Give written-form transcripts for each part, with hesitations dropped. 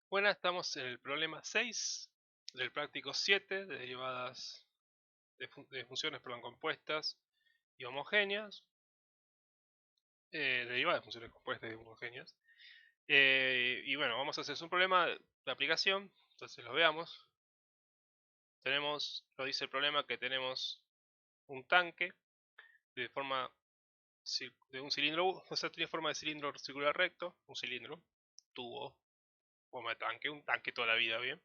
Bueno, estamos en el problema 6 del práctico 7 de derivadas de funciones compuestas y homogéneas. Derivadas de funciones compuestas y homogéneas. Y bueno, vamos a hacer un problema de aplicación. Entonces lo veamos. Lo dice el problema que tenemos un tanque de forma de un cilindro, o sea, tiene forma de cilindro circular recto, un cilindro, tubo, forma de tanque, un tanque toda la vida, bien.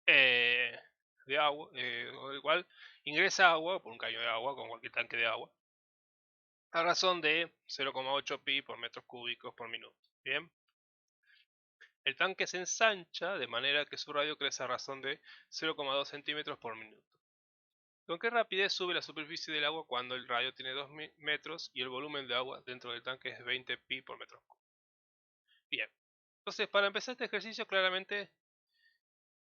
De agua, o igual ingresa agua por un caño de agua, con cualquier tanque de agua, a razón de 0,8 pi por metros cúbicos por minuto. Bien, el tanque se ensancha de manera que su radio crece a razón de 0,2 centímetros por minuto. ¿Con qué rapidez sube la superficie del agua cuando el radio tiene 2 metros y el volumen de agua dentro del tanque es 20 pi por metro cúbico? Bien, entonces para empezar este ejercicio claramente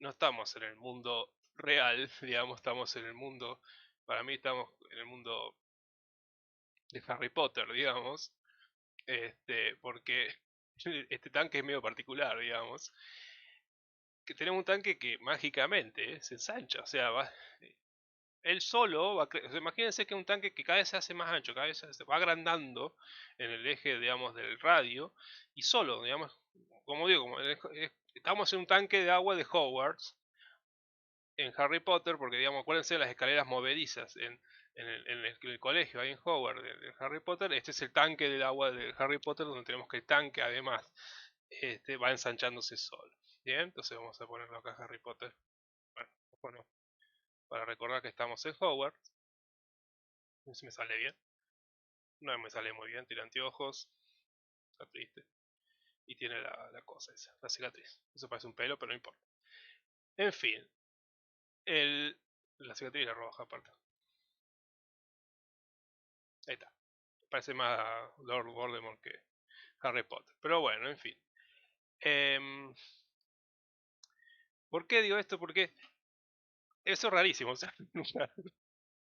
no estamos en el mundo real, digamos, estamos en el mundo, para mí estamos en el mundo de Harry Potter, digamos, porque este tanque es medio particular, digamos, que tenemos un tanque que mágicamente se ensancha, o sea, él solo va o sea, imagínense que un tanque que cada vez se hace más ancho, cada vez se va agrandando en el eje, digamos, del radio, y solo, digamos, como digo, estamos en un tanque de agua de Hogwarts, en Harry Potter, porque digamos, acuérdense de las escaleras movedizas en el colegio, ahí en Hogwarts, de Harry Potter. Este es el tanque del agua de Harry Potter, donde tenemos que el tanque además va ensanchándose solo. Bien, entonces vamos a ponerlo acá Harry Potter. Bueno, para recordar que estamos en Hogwarts. No sé si me sale bien. No me sale muy bien, tiene anteojos. Está triste. Y tiene la cosa esa, la cicatriz. Eso parece un pelo, pero no importa. En fin, la cicatriz la roja aparte. Ahí está. Parece más Lord Voldemort que Harry Potter. Pero bueno, en fin. ¿Por qué digo esto? Porque eso es rarísimo. O sea, nunca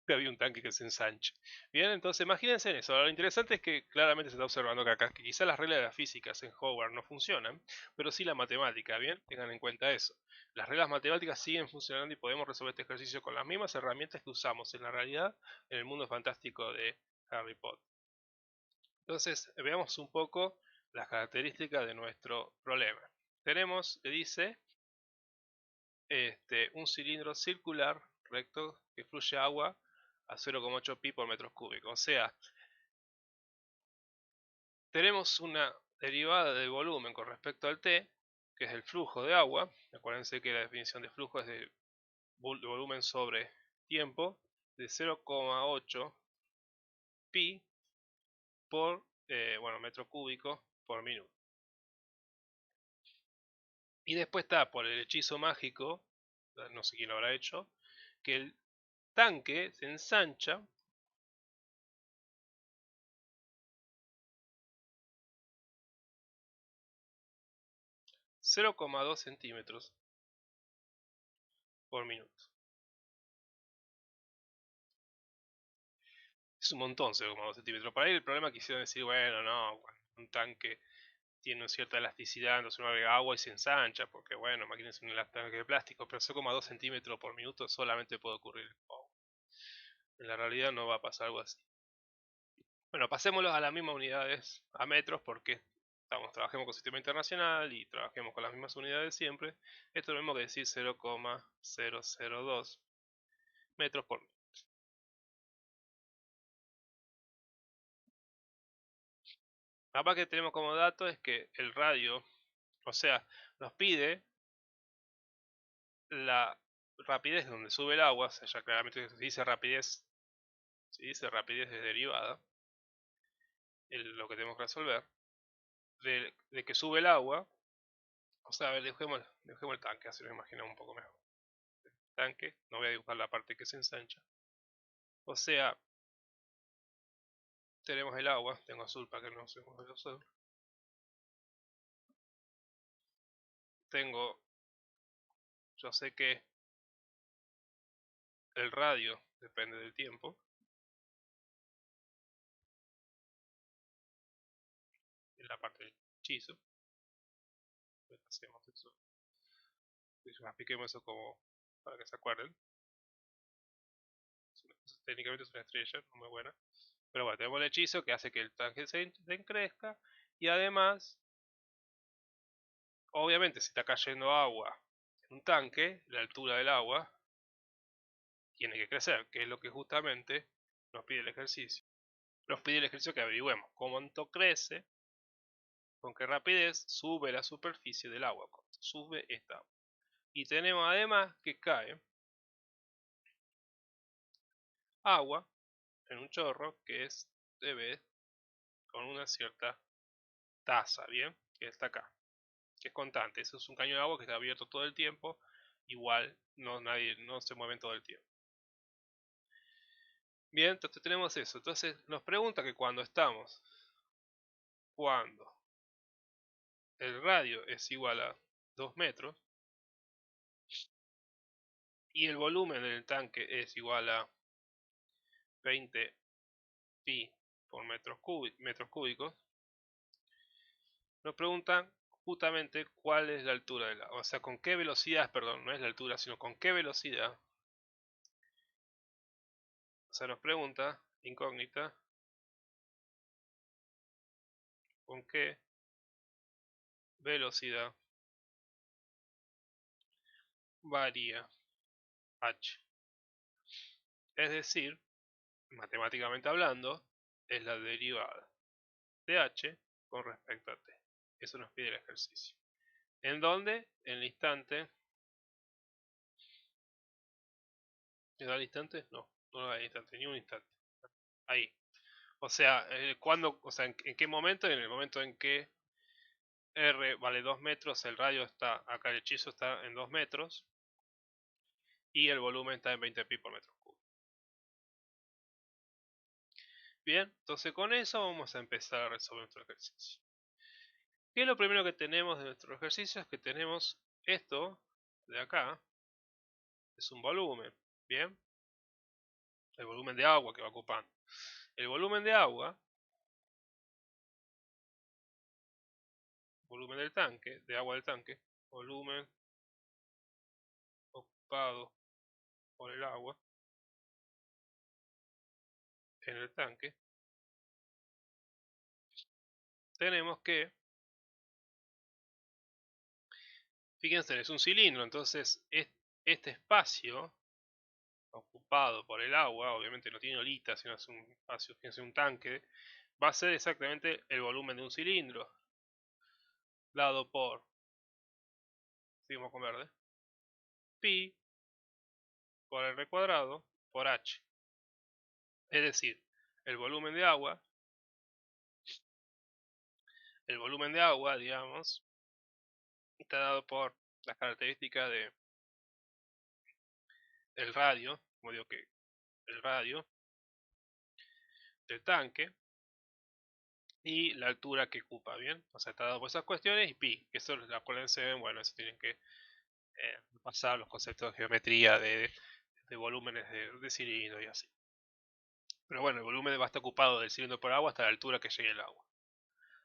había un tanque que se ensanche. Bien, entonces imagínense en eso. Lo interesante es que claramente se está observando que acá que quizá las reglas de las físicas en Hogwarts no funcionan, pero sí la matemática. Bien, tengan en cuenta eso. Las reglas matemáticas siguen funcionando y podemos resolver este ejercicio con las mismas herramientas que usamos en la realidad en el mundo fantástico de Harry Potter. Entonces, veamos un poco las características de nuestro problema. Tenemos, le dice, un cilindro circular recto que fluye agua a 0,8 pi por metros cúbicos. O sea, tenemos una derivada del volumen con respecto al T, que es el flujo de agua. Acuérdense que la definición de flujo es de volumen sobre tiempo, de 0,8 pi por metro cúbico por minuto. Y después está por el hechizo mágico, no sé quién lo habrá hecho, que el tanque se ensancha ,2 centímetros por minuto. Es un montón 0,2 centímetros. Para ahí el problema quisieron decir, bueno, no, un tanque tiene una cierta elasticidad, entonces uno agrega agua y se ensancha, porque bueno, imagínense un tanque de plástico, pero 0,2 centímetros por minuto solamente puede ocurrir en la realidad no va a pasar algo así. Bueno, pasémoslo a las mismas unidades, a metros, porque trabajemos con sistema internacional y trabajemos con las mismas unidades siempre. Esto es lo mismo que decir 0,002 metros por minuto. Capaz que tenemos como dato es que el radio, o sea, nos pide la rapidez donde sube el agua, o sea, ya claramente si dice rapidez de derivada, lo que tenemos que resolver, de que sube el agua, o sea, a ver, dibujemos el tanque, así lo imaginamos un poco mejor. Tanque, no voy a dibujar la parte que se ensancha. O sea, tenemos el agua, tengo azul para que no se mueva el azul. Yo sé que el radio depende del tiempo, en la parte del hechizo. hacemos eso. Expliquemos eso como para que se acuerden. Técnicamente es una estrella, no muy buena. Pero bueno, tenemos el hechizo que hace que el tanque se crezca. Y además, obviamente, si está cayendo agua en un tanque, la altura del agua tiene que crecer, que es lo que justamente nos pide el ejercicio. Nos pide el ejercicio que averigüemos cuánto crece, con qué rapidez sube la superficie del agua, sube esta agua. Y tenemos además que cae agua en un chorro que es debe con una cierta tasa, ¿bien? Que está acá, que es constante. Eso es un caño de agua que está abierto todo el tiempo, igual no se mueven todo el tiempo. Bien, entonces tenemos eso. Entonces nos pregunta que cuando el radio es igual a 2 metros y el volumen del tanque es igual a 20 pi por metros cúbicos, nos preguntan justamente cuál es la altura del agua, o sea, con qué velocidad, perdón, no es la altura, sino con qué velocidad. O sea, nos pregunta, incógnita, con qué velocidad varía h. Es decir, matemáticamente hablando, es la derivada de h con respecto a t. Eso nos pide el ejercicio. ¿En dónde? En el instante. ¿En el instante? No, no da el instante, ni un instante. Ahí. O sea, ¿en qué momento? En el momento en que R vale 2 metros, el radio está, acá el hechizo está en 2 metros y el volumen está en 20 pi por metro cúbico. Bien, entonces con eso vamos a empezar a resolver nuestro ejercicio. ¿Qué es lo primero que tenemos de nuestro ejercicio? Es que tenemos esto de acá, es un volumen, ¿bien? El volumen de agua que va ocupando. El volumen de agua, volumen del tanque, de agua del tanque, volumen ocupado por el agua en el tanque, tenemos que, fíjense, es un cilindro, entonces este espacio ocupado por el agua, obviamente no tiene olita, sino es un espacio, fíjense, un tanque, va a ser exactamente el volumen de un cilindro, dado por, seguimos con verde, pi por r cuadrado por h. Es decir, el volumen de agua, digamos, está dado por las características de el radio, como digo que el radio del tanque y la altura que ocupa, ¿bien? O sea, está dado por esas cuestiones y pi, que eso, acuérdense, bueno, eso tienen que pasar los conceptos de geometría de volúmenes de cilindro y así. Pero bueno, el volumen va a estar ocupado del cilindro por agua hasta la altura que llegue el agua.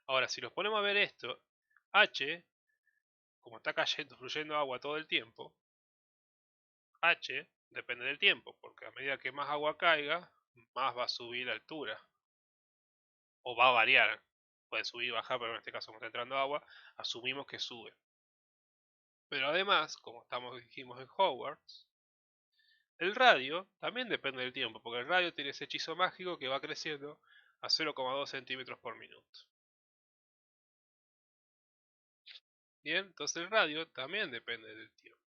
Ahora, si nos ponemos a ver esto, H, como está cayendo, fluyendo agua todo el tiempo, H depende del tiempo, porque a medida que más agua caiga, más va a subir la altura. O va a variar. Puede subir y bajar, pero en este caso como está entrando agua, asumimos que sube. Pero además, como dijimos en Hogwarts, el radio también depende del tiempo, porque el radio tiene ese hechizo mágico que va creciendo a 0,2 centímetros por minuto. Bien, entonces el radio también depende del tiempo.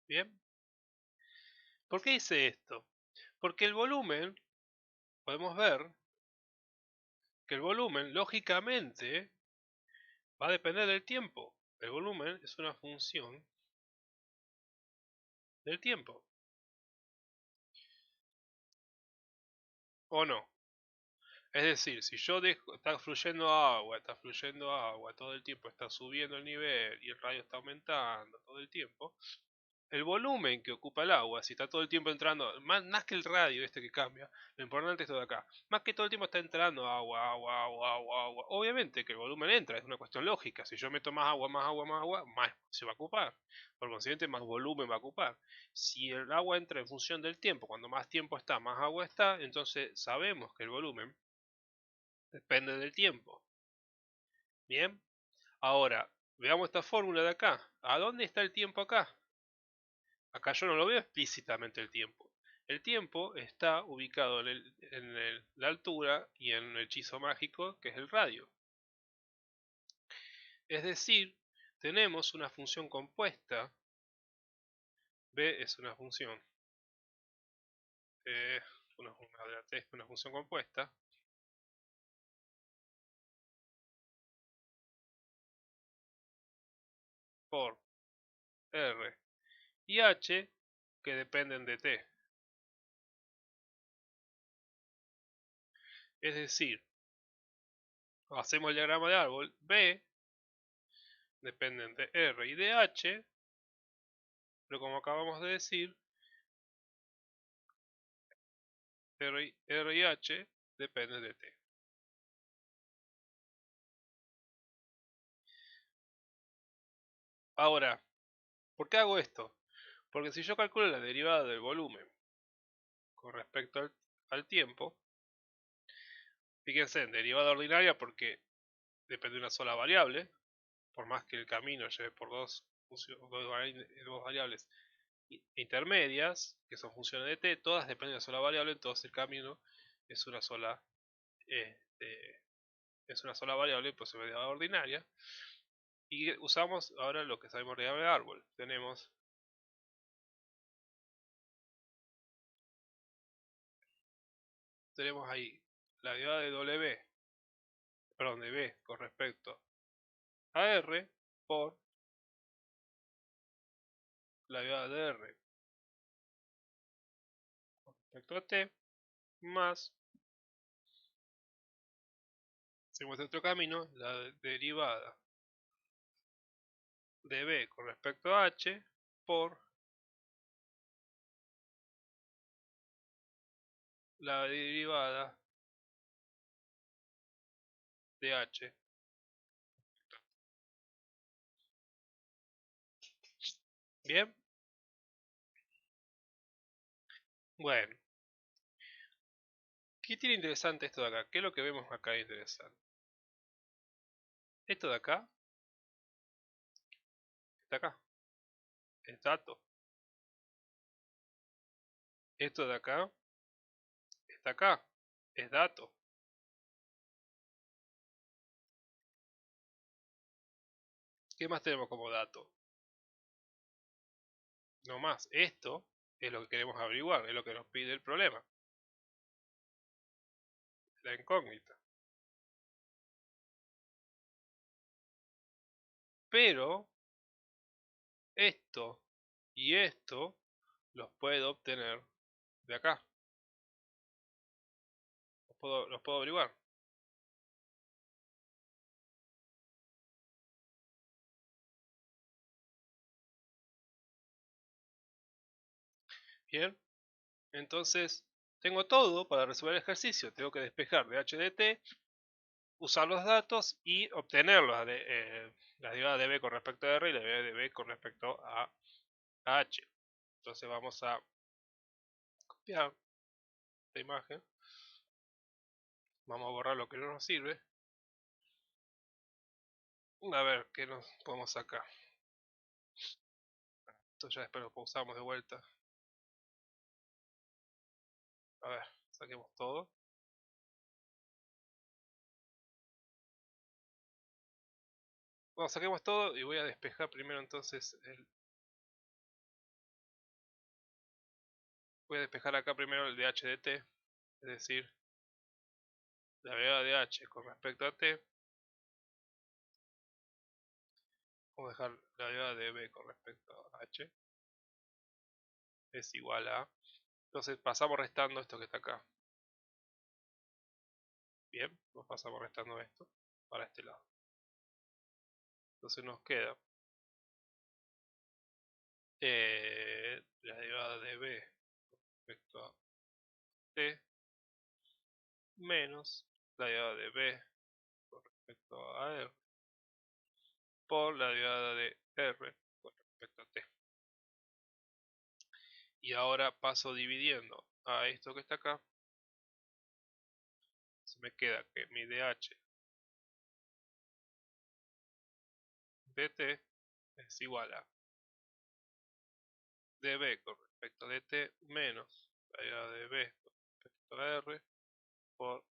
Bien, ¿por qué hice esto? Porque el volumen, podemos ver que el volumen lógicamente va a depender del tiempo. El volumen es una función del tiempo. ¿O no? Es decir, si yo dejo, está fluyendo agua todo el tiempo, está subiendo el nivel y el radio está aumentando todo el tiempo, el volumen que ocupa el agua, si está todo el tiempo entrando, más que el radio este que cambia, lo importante es todo acá, más que todo el tiempo está entrando agua, agua, agua, agua, agua, obviamente que el volumen entra, es una cuestión lógica, si yo meto más agua, más agua, más agua, más se va a ocupar, por consiguiente más volumen va a ocupar. Si el agua entra en función del tiempo, cuando más tiempo está, más agua está, entonces sabemos que el volumen depende del tiempo. Bien, ahora veamos esta fórmula de acá. ¿A dónde está el tiempo acá? Acá yo no lo veo explícitamente el tiempo. El tiempo está ubicado en la altura y en el hechizo mágico que es el radio. Es decir, tenemos una función compuesta. B es una función. Una función compuesta. Por R y H que dependen de T. Es decir, hacemos el diagrama de árbol. B dependen de R y de H, pero como acabamos de decir, R y H dependen de T. Ahora, ¿por qué hago esto? Porque si yo calculo la derivada del volumen con respecto al tiempo, fíjense, en derivada ordinaria porque depende de una sola variable, por más que el camino lleve por dos variables intermedias, que son funciones de t, todas dependen de una sola variable, entonces el camino es una sola, este, es una sola variable, pues se ve de ordinaria. Y usamos ahora lo que sabemos de árbol. Tenemos ahí la derivada de W, perdón, de B con respecto a R por la derivada de R con respecto a T más, seguimos otro camino, la derivada de B con respecto a H por la derivada de H. Bien, bueno, ¿qué tiene interesante esto de acá? ¿Qué es lo que vemos acá interesante? Esto de acá está acá, es dato. Esto de acá está acá, es dato. ¿Qué más tenemos como dato? No más, esto es lo que queremos averiguar, es lo que nos pide el problema, la incógnita. Pero esto y esto los puedo obtener de acá. Los puedo averiguar. Bien, entonces tengo todo para resolver el ejercicio. Tengo que despejar de h de t, usar los datos y obtenerlos. La derivada de b con respecto a r y la derivada de b con respecto a h. Entonces vamos a copiar esta imagen. Vamos a borrar lo que no nos sirve. A ver qué nos podemos sacar. Esto ya después lo pausamos de vuelta. A ver, saquemos todo. Bueno, saquemos todo y voy a despejar primero entonces voy a despejar acá primero el de h de t, es decir, la derivada de h con respecto a t. Vamos a dejar la derivada de b con respecto a h es igual a. Entonces pasamos restando esto que está acá. Bien, nos pasamos restando esto para este lado. Entonces nos queda la derivada de b respecto a t menos la derivada de b con respecto a r por la derivada de r con respecto a t. Y ahora paso dividiendo a esto que está acá. Se me queda que mi dh dt es igual a db con respecto a dt menos la derivada de b con respecto a r por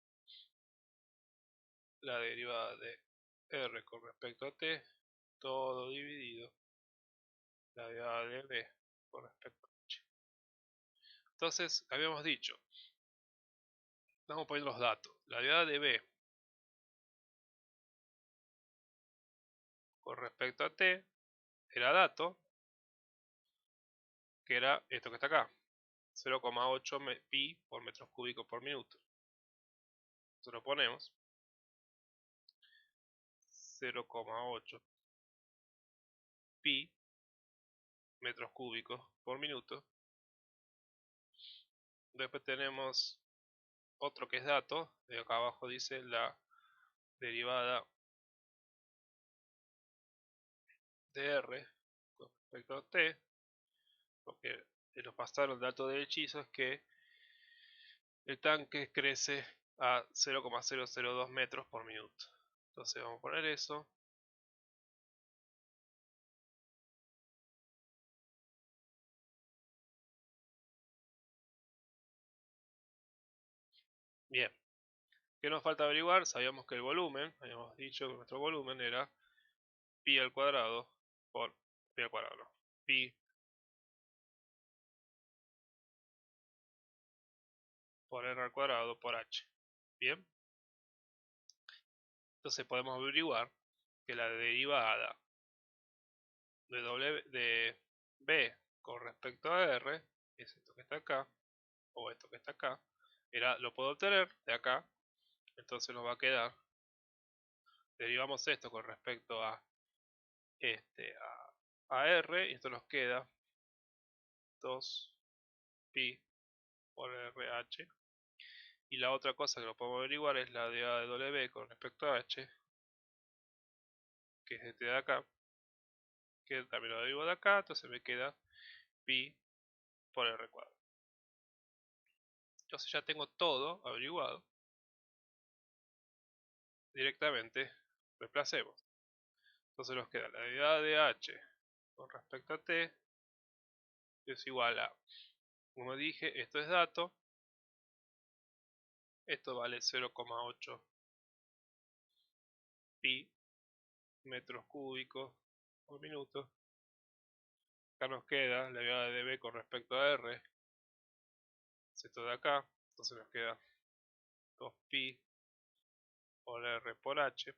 la derivada de r con respecto a t, todo dividido la derivada de b con respecto a h. Entonces, habíamos dicho, estamos poniendo los datos, la derivada de b con respecto a t era dato, que era esto que está acá, 0,8 pi por metros cúbicos por minuto. Entonces lo ponemos 0,8 pi metros cúbicos por minuto. Después tenemos otro que es dato, de acá abajo dice la derivada de r con respecto a t, porque nos pasaron el dato de hechizo es que el tanque crece a 0,002 metros por minuto. Entonces vamos a poner eso. Bien. ¿Qué nos falta averiguar? Sabíamos que el volumen, habíamos dicho que nuestro volumen era pi al cuadrado por pi al cuadrado, no, pi por r al cuadrado por h. Bien. Entonces podemos averiguar que la derivada de b con respecto a r, que es esto que está acá, o esto que está acá, lo puedo obtener de acá. Entonces nos va a quedar, derivamos esto con respecto a r, y esto nos queda 2 pi por RH. Y la otra cosa que lo podemos averiguar es la derivada de W con respecto a H, que es este de acá, que también lo derivo de acá, entonces me queda pi por R cuadrado. Entonces ya tengo todo averiguado. Directamente reemplacemos. Entonces nos queda la derivada de H con respecto a T es igual a, como dije, esto es dato, esto vale 0,8 pi metros cúbicos por minuto. Acá nos queda la derivada de B con respecto a R, es esto de acá, entonces nos queda 2 pi por R por H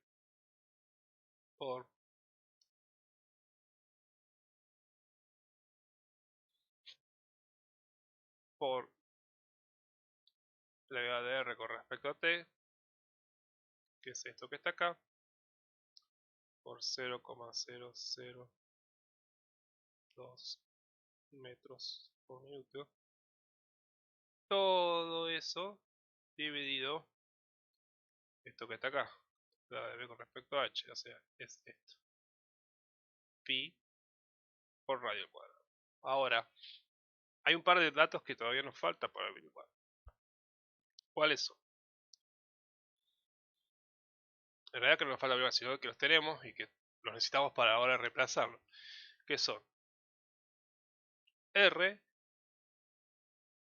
por la derivada de R con respecto a T, que es esto que está acá, por 0,002 metros por minuto. Todo eso dividido esto que está acá, la de B con respecto a H, o sea, es esto. Pi por radio al cuadrado. Ahora, hay un par de datos que todavía nos falta para averiguar. ¿Cuáles son? En realidad que no nos falta averiguar, sino que los tenemos y que los necesitamos para ahora reemplazarlos. ¿Qué son? R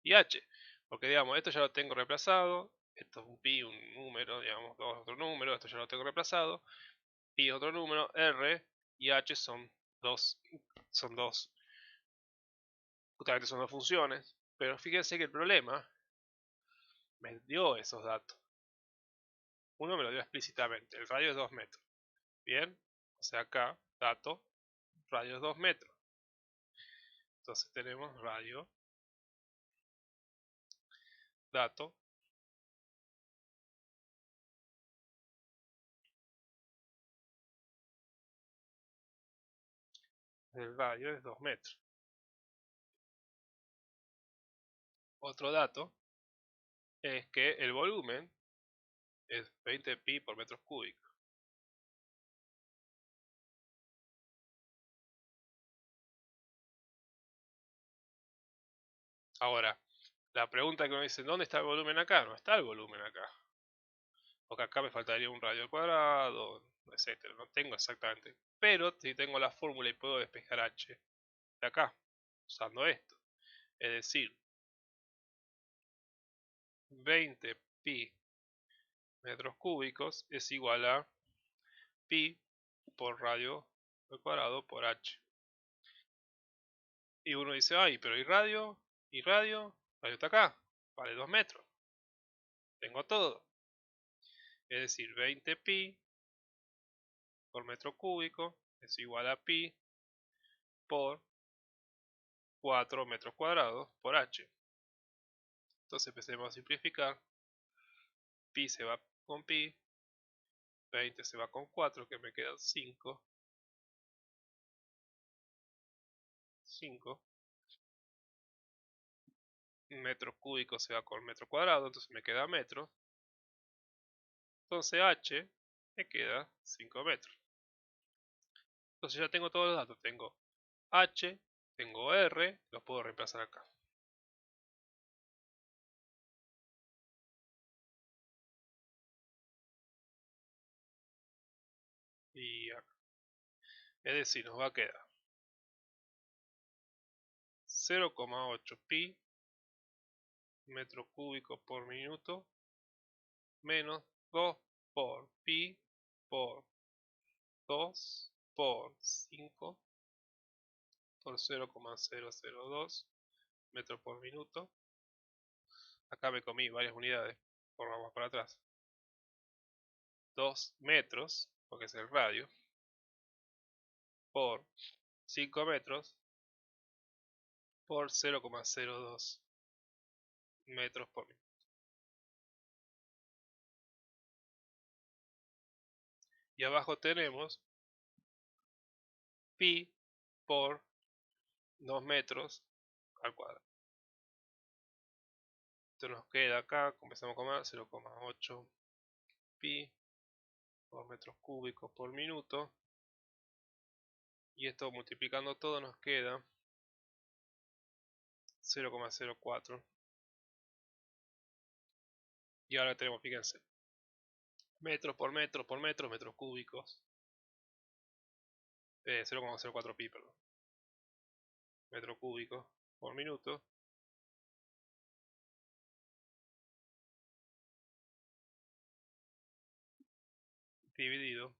y H. Porque digamos, esto ya lo tengo reemplazado. Esto es un pi, un número, digamos, otro número. Esto ya lo tengo reemplazado. Pi es otro número. R y H son dos. Justamente son dos funciones. Pero fíjense que el problema me dio esos datos. Uno me lo dio explícitamente. El radio es 2 metros. Bien. O sea, acá, dato, radio es 2 metros. Entonces tenemos radio, dato, el radio es 2 metros. Otro dato es que el volumen es 20 pi por metros cúbicos. Ahora, la pregunta que me dice, ¿dónde está el volumen acá? No está el volumen acá. Porque acá me faltaría un radio al cuadrado, etcétera. No tengo exactamente. Pero si tengo la fórmula y puedo despejar h de acá, usando esto. Es decir, 20 pi metros cúbicos es igual a pi por radio al cuadrado por h. Y uno dice, ay, pero ¿y radio? ¿Y radio? Radio está acá, vale 2 metros. Tengo todo. Es decir, 20 pi por metro cúbico es igual a pi por 4 metros cuadrados por h. Entonces empecemos a simplificar. Pi se va con pi, 20 se va con 4, que me quedan 5. 5 metros cúbicos se va con metro cuadrado, entonces me queda metros. Entonces h me queda 5 metros. Entonces ya tengo todos los datos. Tengo h, tengo r, los puedo reemplazar acá. Y acá. Es decir, nos va a quedar 0,8 pi metro cúbico por minuto menos 2 por pi por 2 por 5 por 0,002 metros por minuto. Acá me comí varias unidades, por vamos para atrás. 2 metros, porque es el radio, por 5 metros por 0,02 metros por minuto. Y abajo tenemos pi por 2 metros al cuadrado. Esto nos queda acá, comenzamos con 0,8 pi por metros cúbicos por minuto. Y esto multiplicando todo nos queda 0,04. Y ahora tenemos, fíjense, metros por metros por metros, metros cúbicos. 0,04 pi, perdón. Metro cúbico por minuto. Dividido.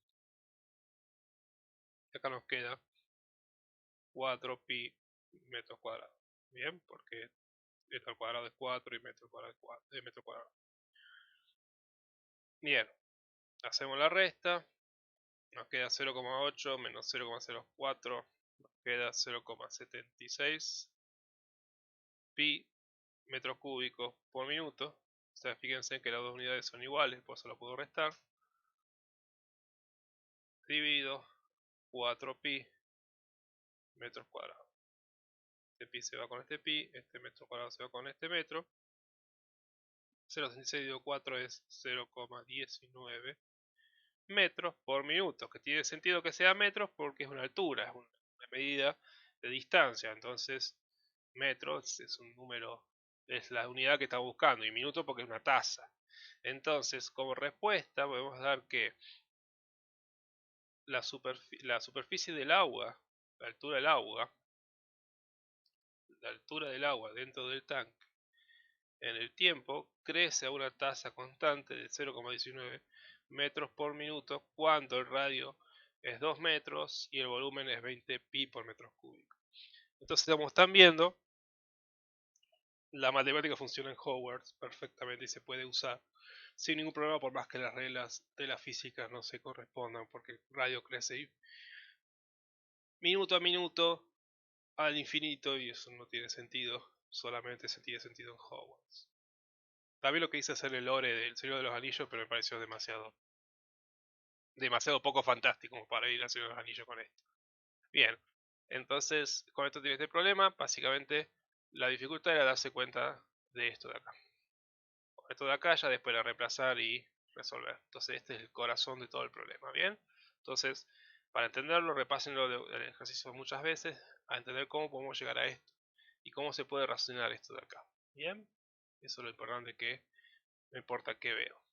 Acá nos queda 4 pi metros cuadrados. Bien, porque esto al cuadrado es 4 y metro cuadrado es 4, metro cuadrado. Bien, hacemos la resta. Nos queda 0,8 menos 0,04. Nos queda 0,76 pi metros cúbicos por minuto. O sea, fíjense que las dos unidades son iguales, por eso lo puedo restar. Dividido 4 pi metros cuadrados. Este pi se va con este pi, este metro cuadrado se va con este metro. 0,66 dividido 4 es 0,19 metros por minuto, que tiene sentido que sea metros porque es una altura, es una medida de distancia. Entonces, metros es un número, es la unidad que estamos buscando, y minuto porque es una tasa. Entonces, como respuesta, podemos dar que la superficie del agua, la altura del agua dentro del tanque, en el tiempo, crece a una tasa constante de 0,19 metros por minuto cuando el radio es 2 metros y el volumen es 20 pi por metros cúbicos. Entonces, como están viendo, la matemática funciona en Hogwarts perfectamente y se puede usar sin ningún problema, por más que las reglas de la física no se correspondan, porque el radio crece minuto a minuto al infinito y eso no tiene sentido, solamente se tiene sentido en Hogwarts. También lo que hice hacer el lore del Señor de los Anillos, pero me pareció demasiado poco fantástico como para ir al Señor de los Anillos con esto. Bien, entonces con esto tiene este problema. Básicamente la dificultad era darse cuenta de esto de acá. Esto de acá ya después de reemplazar y resolver. Entonces este es el corazón de todo el problema, ¿bien? Entonces, para entenderlo, repásenlo del ejercicio muchas veces, a entender cómo podemos llegar a esto y cómo se puede razonar esto de acá, ¿bien? Eso es lo importante, que no importa qué veo.